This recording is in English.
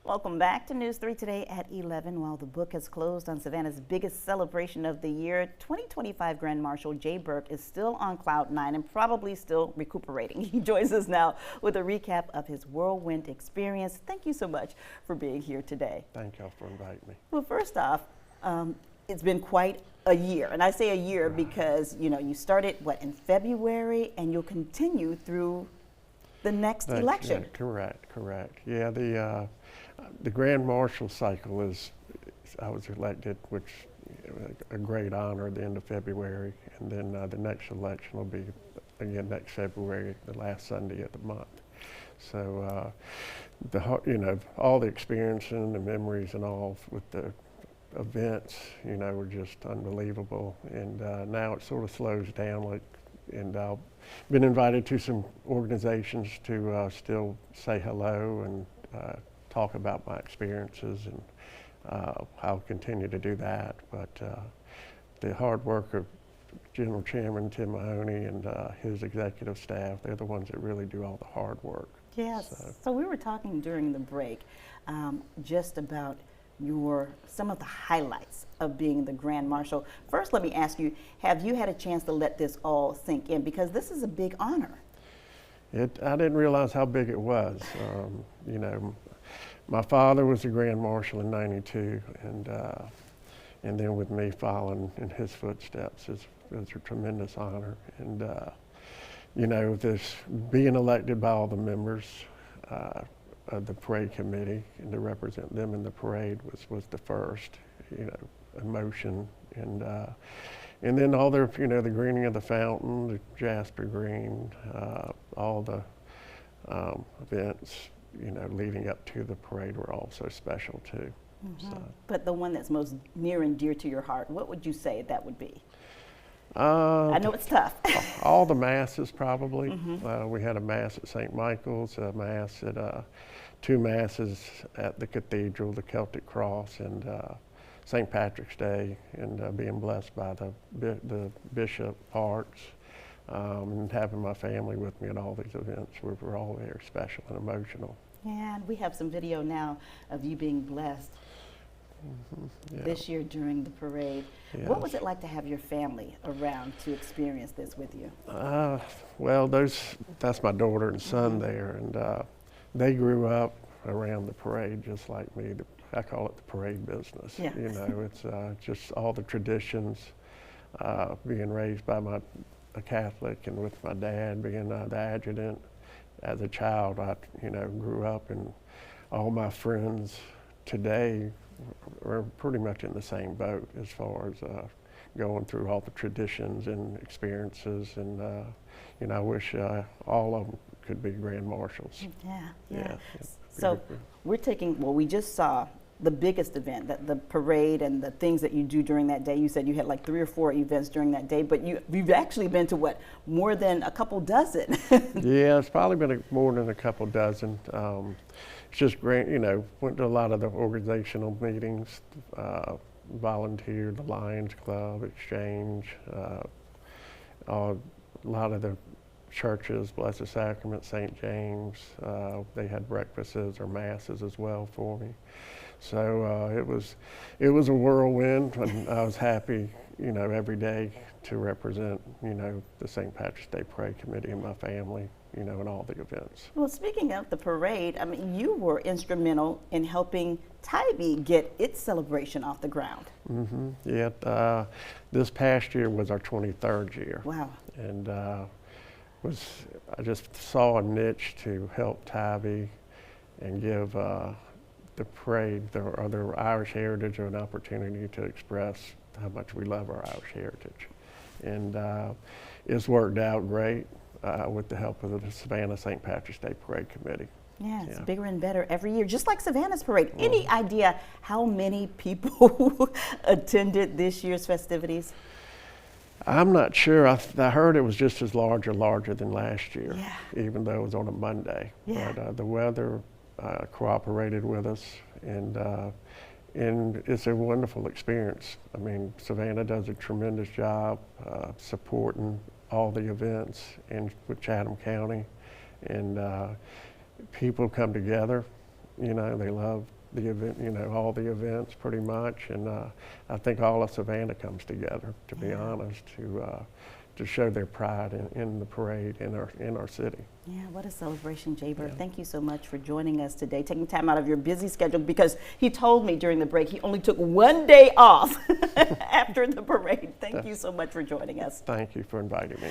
Welcome back to News 3 today at 11. While the book has closed on Savannah's biggest celebration of the year, 2025 Grand Marshal Jay Burke is still on cloud nine and probably still recuperating. He joins us now with a recap of his whirlwind experience. Thank you so much for being here today. Thank y'all for inviting me. Well, first off, it's been quite a year, and I say a year because you started in February, and you'll continue through the next election. Yeah, correct. Yeah, the Grand Marshal cycle I was elected, which a great honor at the end of February, and then the next election will be again next February, the last Sunday of the month. So all the experience and the memories and all with the events, were just unbelievable. And now it sort of slows down, and I've been invited to some organizations to still say hello and talk about my experiences, and I'll continue to do that. But the hard work of General Chairman Tim Mahoney and his executive staff, they're the ones that really do all the hard work. Yes, so we were talking during the break just about some of the highlights of being the Grand Marshal. First, let me ask you, have you had a chance to let this all sink in? Because this is a big honor. I didn't realize how big it was. My father was the Grand Marshal in '92, and then with me following in his footsteps is a tremendous honor. And this being elected by all the members of the parade committee and to represent them in the parade was the first, emotion, and then all their, the greening of the fountain, the Jasper Green, all the events, leading up to the parade were all so special too. Mm-hmm. So. But the one that's most near and dear to your heart, what would you say that would be? I know it's tough. All the masses, probably. Mm-hmm. We had a mass at St. Michael's, a mass at two masses at the cathedral, the Celtic Cross, and St. Patrick's Day, and being blessed by the Bishop Parks, and having my family with me at all these events were all very special and emotional. Yeah, and we have some video now of you being blessed this year during the parade. Yes. What was it like to have your family around to experience this with you? Well, that's my daughter and son there, and they grew up around the parade just like me. I call it the parade business. Yeah. It's just all the traditions, being raised by a Catholic, and with my dad being the adjutant. As a child, I grew up, and all my friends today are pretty much in the same boat as far as going through all the traditions and experiences, and I wish all of them could be Grand Marshals. Yeah. So we just saw the biggest event, the parade and the things that you do during that day. You said you had like 3 or 4 events during that day, but you've actually been to more than a couple dozen? Yeah, it's probably been more than a couple dozen. It's just great, went to a lot of the organizational meetings, volunteered, the Lions Club, Exchange, a lot of the churches, Blessed Sacrament, St. James, they had breakfasts or masses as well for me. So it was a whirlwind, and I was happy, every day to represent, the St. Patrick's Day Parade Committee and my family, in all the events. Well, speaking of the parade, you were instrumental in helping Tybee get its celebration off the ground. Mm-hmm. Yeah, this past year was our 23rd year. Wow. And I just saw a niche to help Tybee and give the parade, their Irish heritage, an opportunity to express how much we love our Irish heritage. And it's worked out great with the help of the Savannah St. Patrick's Day Parade Committee. Yeah, it's bigger and better every year, just like Savannah's parade. Any idea how many people attended this year's festivities? I'm not sure. I heard it was just as large or larger than last year, even though it was on a Monday. Yeah. But the weather cooperated with us, and it's a wonderful experience. Savannah does a tremendous job supporting all the events with Chatham County, and people come together. They love the event, all the events pretty much, and I think all of Savannah comes together, to be honest, to show their pride in the parade in our city. Yeah, what a celebration, Jay Burke. Thank you so much for joining us today, taking time out of your busy schedule, because he told me during the break he only took one day off after the parade. Thank you so much for joining us. Thank you for inviting me.